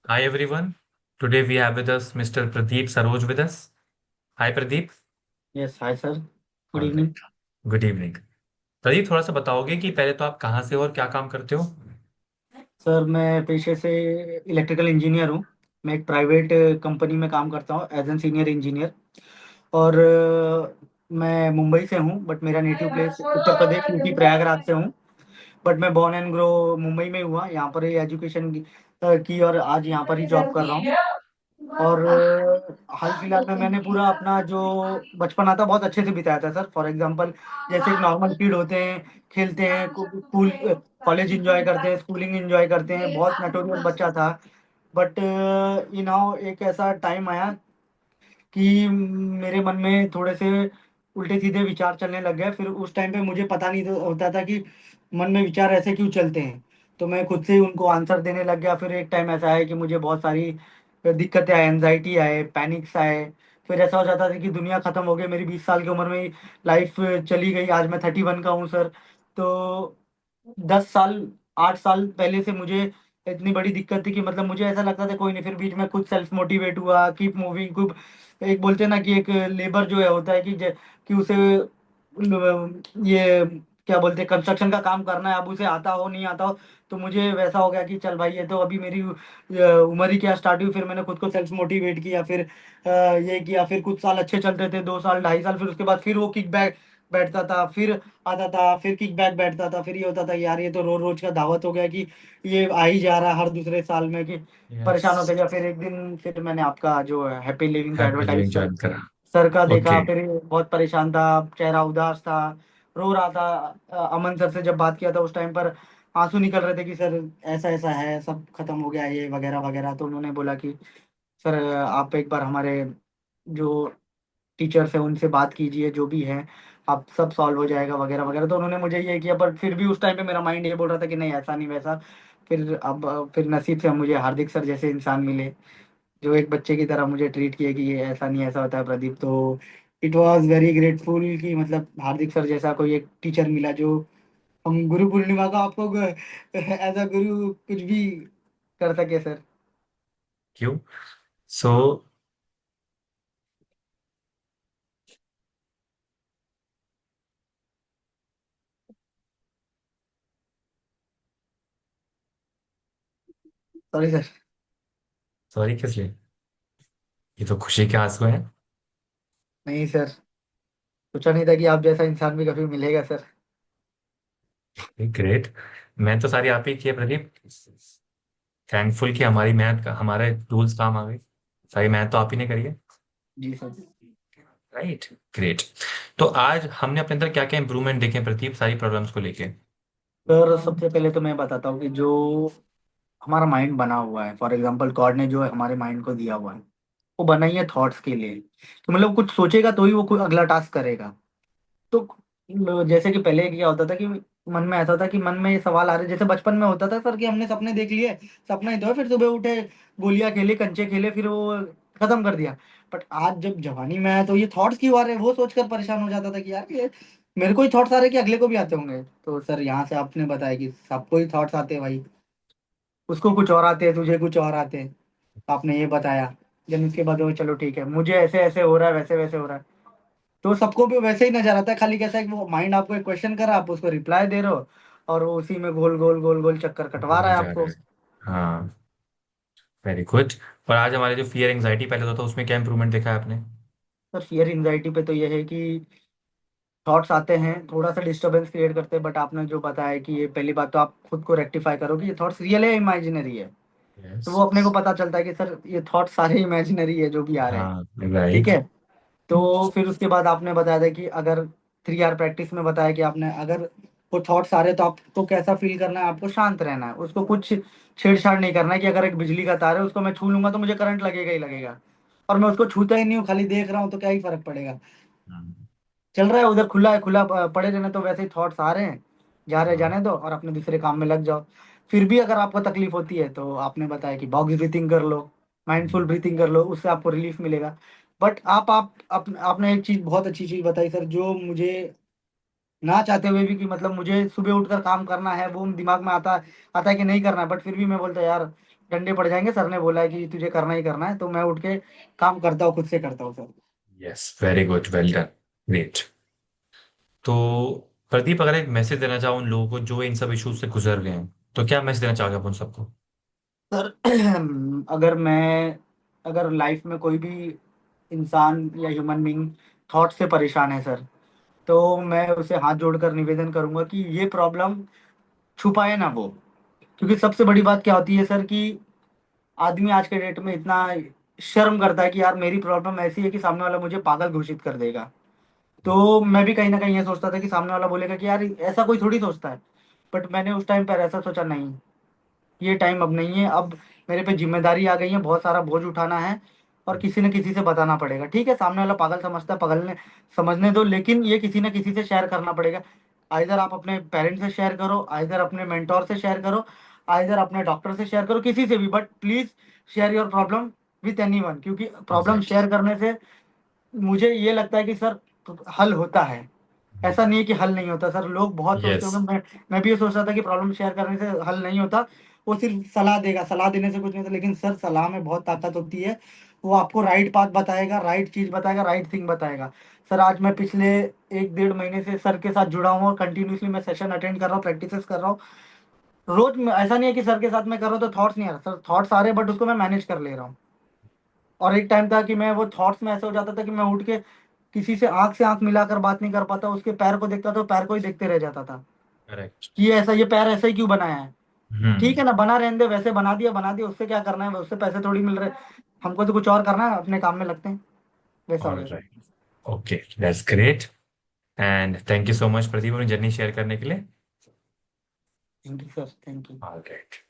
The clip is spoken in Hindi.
Hi everyone. Today we have with us Mr. Pradeep Saroj with us. Hi Pradeep. Yes hi sir. Good All evening. right. Good evening. Pradeep थोड़ा सा बताओगे कि पहले तो आप कहाँ से हो और क्या काम करते हो? सर मैं पेशे से इलेक्ट्रिकल इंजीनियर हूँ। मैं एक प्राइवेट कंपनी में काम करता हूँ एज एन सीनियर इंजीनियर। और मैं मुंबई से हूँ, बट मेरा native place Uttar Pradesh UP Prayagraj से हूँ। बट मैं बॉर्न एंड ग्रो मुंबई में हुआ, यहाँ पर ही एजुकेशन की और आज यहाँ पर ही जॉब कर रहा हूँ। और हाल फिलहाल में मैंने पूरा अपना जो बचपना था बहुत अच्छे से बिताया था सर। फॉर एग्जांपल, जैसे एक नॉर्मल किड होते हैं, खेलते हैं, स्कूल कॉलेज एंजॉय करते हैं, स्कूलिंग एंजॉय करते हैं, बहुत नटोरियस बच्चा था। बट यू नो एक ऐसा टाइम आया कि मेरे मन में थोड़े से उल्टे सीधे विचार चलने लग गए। फिर उस टाइम पे मुझे पता नहीं होता था कि मन में विचार ऐसे क्यों चलते हैं। तो मैं खुद से ही उनको आंसर देने लग गया। फिर एक टाइम ऐसा है कि मुझे बहुत सारी दिक्कतें आए, एनजाइटी आए, पैनिक्स आए। फिर ऐसा हो जाता था कि दुनिया खत्म हो गई, मेरी 20 साल की उम्र में ही लाइफ चली गई। आज मैं 31 का हूँ सर। तो 10 साल 8 साल पहले से मुझे इतनी बड़ी दिक्कत थी कि मतलब मुझे ऐसा लगता था कोई नहीं। फिर बीच में खुद सेल्फ मोटिवेट हुआ, कीप मूविंग, खूब। एक बोलते हैं ना कि एक लेबर जो है होता है कि उसे ये क्या बोलते हैं, कंस्ट्रक्शन का काम करना है, अब उसे आता हो नहीं आता हो। तो मुझे वैसा हो गया कि चल भाई, ये तो अभी मेरी उम्र ही क्या स्टार्ट हुई। फिर मैंने खुद को सेल्फ मोटिवेट किया। फिर ये किया। फिर कुछ साल अच्छे चलते थे, 2 साल 2.5 साल। फिर उसके बाद फिर वो किक बैक बैठता था, फिर आता था, फिर किक बैक बैठता था। फिर ये होता था यार, ये तो रोज रोज का दावत हो गया कि ये आ ही जा रहा है हर दूसरे साल में, कि परेशान होते यस. गया। फिर एक दिन फिर मैंने आपका जो हैप्पी लिविंग का हैप्पी लिविंग एडवर्टाइज ज्वाइन करा. सर का देखा। ओके. फिर बहुत परेशान था, चेहरा उदास था, रो रहा था। अमन सर से जब बात किया था उस टाइम पर आंसू निकल रहे थे कि सर ऐसा ऐसा है, सब खत्म हो गया है, ये वगैरह वगैरह। तो उन्होंने बोला कि सर आप एक बार हमारे जो टीचर्स हैं उनसे बात कीजिए, जो भी है आप सब सॉल्व हो जाएगा वगैरह वगैरह। तो उन्होंने मुझे ये किया। पर फिर भी उस टाइम पे मेरा माइंड ये बोल रहा था कि नहीं, ऐसा नहीं वैसा। फिर अब फिर नसीब से मुझे हार्दिक सर जैसे इंसान मिले, जो एक बच्चे की तरह मुझे ट्रीट किए कि ये ऐसा नहीं ऐसा होता है प्रदीप। तो इट वाज वेरी ग्रेटफुल कि मतलब हार्दिक सर जैसा कोई एक टीचर मिला, जो हम गुरु पूर्णिमा का आपको एज अ गुरु कुछ भी कर सके सर। क्यों? So sorry sir. सॉरी किस लिए? ये तो खुशी के आंसू हैं. नहीं सर, सोचा नहीं था कि आप जैसा इंसान भी कभी मिलेगा सर। ग्रेट. मैं तो सारी आप ही की है प्रदीप. थैंकफुल कि हमारी मेहनत हमारे टूल्स काम आ गए. सारी मेहनत तो आप ही ने करी है. जी सर। राइट. ग्रेट. तो आज हमने अपने अंदर क्या क्या इंप्रूवमेंट देखे हैं प्रदीप, सारी प्रॉब्लम्स को लेके? सर सबसे पहले तो मैं बताता हूँ कि जो हमारा माइंड बना हुआ है, फॉर एग्जांपल गॉड ने जो हमारे माइंड को दिया हुआ है, वो बना ही है थॉट्स के लिए। तो मतलब कुछ सोचेगा तो ही वो कोई अगला टास्क करेगा। तो जैसे कि पहले क्या होता था कि मन में ऐसा था कि मन में ये सवाल आ रहे, जैसे बचपन में होता था सर कि हमने सपने देख लिए, सपना ही तो है, फिर सुबह उठे, गोलियां खेले, कंचे खेले, फिर वो खत्म कर दिया। बट आज जब जवानी में आया तो ये थॉट्स क्यों आ रहे हैं वो सोचकर परेशान हो जाता था कि यार ये मेरे को ही थॉट्स आ रहे हैं कि अगले को भी आते होंगे। तो सर यहाँ से आपने बताया कि सबको ही थॉट्स आते हैं भाई, उसको कुछ और आते हैं, तुझे कुछ और आते हैं। आपने ये बताया। देन उसके बाद वो चलो ठीक है, मुझे ऐसे ऐसे हो रहा है, वैसे वैसे हो रहा है। तो सबको भी वैसे ही नजर आता है, खाली कैसा है कि वो माइंड आपको एक क्वेश्चन कर रहा है, आप उसको रिप्लाई दे रहे हो, और वो उसी में गोल गोल गोल गोल चक्कर कटवा रहा घूमे है जा रहे आपको। हैं. हाँ. Very good. और आज हमारे जो फियर एंजाइटी पहले होता था उसमें क्या इंप्रूवमेंट देखा है आपने? सर फियर एंजाइटी पे तो ये है कि थॉट्स आते हैं, थोड़ा सा डिस्टरबेंस क्रिएट करते हैं। बट आपने जो बताया कि ये पहली बात तो आप खुद को रेक्टिफाई करो कि ये थॉट्स रियल है या इमेजिनरी है। तो यस. वो अपने को पता चलता है कि सर ये थॉट्स सारे इमेजिनरी है जो भी आ रहे हैं। हाँ. ठीक राइट. है। तो फिर उसके बाद आपने बताया था कि अगर 3 आर प्रैक्टिस में बताया कि आपने अगर वो थॉट्स आ रहे हैं तो आपको कैसा फील करना है, आपको शांत रहना है, उसको कुछ छेड़छाड़ नहीं करना है। कि अगर एक बिजली का तार है, उसको मैं छू लूंगा तो मुझे करंट लगेगा ही लगेगा, और मैं उसको छूता ही नहीं हूँ, खाली देख रहा हूँ, तो क्या ही फर्क पड़ेगा। हाँ. चल रहा है उधर, खुला है, खुला पड़े रहने, तो वैसे ही थॉट्स आ रहे हैं, जा रहे हैं, हाँ. जाने दो और अपने दूसरे काम में लग जाओ। फिर भी अगर आपको तकलीफ होती है तो आपने बताया कि बॉक्स ब्रीथिंग कर लो, माइंडफुल ब्रीथिंग कर लो, उससे आपको रिलीफ मिलेगा। बट आपने एक चीज, बहुत अच्छी चीज बताई सर, जो मुझे ना चाहते हुए भी, कि मतलब मुझे सुबह उठकर काम करना है, वो दिमाग में आता आता है कि नहीं करना है, बट फिर भी मैं बोलता यार डंडे पड़ जाएंगे, सर ने बोला है कि तुझे करना ही करना है, तो मैं उठ के काम करता हूँ, खुद से करता हूँ sir. Yes, very good, well done, great. तो प्रदीप, अगर एक मैसेज देना चाहो उन लोगों को जो इन सब इश्यूज से गुजर गए हैं, तो क्या मैसेज देना चाहोगे आप उन सबको? सर अगर लाइफ में कोई भी इंसान या ह्यूमन बीइंग थॉट से परेशान है सर, तो मैं उसे हाथ जोड़कर निवेदन करूंगा कि ये प्रॉब्लम छुपाए ना वो। क्योंकि सबसे बड़ी बात क्या होती है सर कि आदमी आज के डेट में इतना शर्म करता है कि यार मेरी प्रॉब्लम ऐसी है कि सामने वाला मुझे पागल घोषित कर देगा। तो मैं भी कहीं ना कहीं ये सोचता था कि सामने वाला बोलेगा कि यार ऐसा कोई थोड़ी सोचता है। बट मैंने उस टाइम पर ऐसा सोचा, नहीं, ये टाइम अब नहीं है। अब मेरे पे जिम्मेदारी आ गई है, बहुत सारा बोझ उठाना है, और किसी न किसी से बताना पड़ेगा। ठीक है, सामने वाला पागल समझता है, पागल ने समझने दो, लेकिन ये किसी न किसी से शेयर करना पड़ेगा। आइधर आप अपने पेरेंट्स से शेयर करो, आइधर अपने मेंटोर से शेयर करो, आइधर अपने डॉक्टर से शेयर करो, किसी से भी, but please share your problem with anyone. क्योंकि प्रॉब्लम एग्जैक्टली। शेयर करने से मुझे ये लगता है कि सर हल होता है। ऐसा नहीं है कि हल नहीं होता सर। लोग बहुत सोचते यस। होंगे, मैं भी ये सोच रहा था कि प्रॉब्लम शेयर करने से हल नहीं होता, वो सिर्फ सलाह देगा, सलाह देने से कुछ नहीं होता। लेकिन सर सलाह में बहुत ताकत होती है। वो आपको राइट पाथ बताएगा, राइट चीज बताएगा, राइट थिंग बताएगा। सर आज मैं पिछले 1 डेढ़ महीने से सर के साथ जुड़ा हूँ, और कंटिन्यूसली मैं सेशन अटेंड कर रहा हूँ, प्रैक्टिसेस कर रहा हूँ रोज। ऐसा नहीं है कि सर के साथ मैं कर रहा हूँ तो थॉट्स नहीं आ रहा, सर थॉट्स आ रहे हैं, बट उसको मैं मैनेज कर ले रहा हूँ। और एक टाइम था कि मैं वो थॉट्स में ऐसा हो जाता था कि मैं उठ के किसी से आंख मिलाकर बात नहीं कर पाता, उसके पैर को देखता था तो पैर को ही देखते रह जाता था करेक्ट। कि ये पैर ऐसा ही क्यों बनाया है। ठीक हम्म। है ना, बना रहने दे, वैसे बना दिया बना दिया, उससे क्या करना है, उससे पैसे थोड़ी मिल रहे। हमको तो कुछ और करना है, अपने काम में लगते हैं। वैसा हो गया sir. Alright. Okay, that's great. And thank you so much Pradeep अपनी जर्नी शेयर करने के लिए। Thank you sir, thank you. Alright.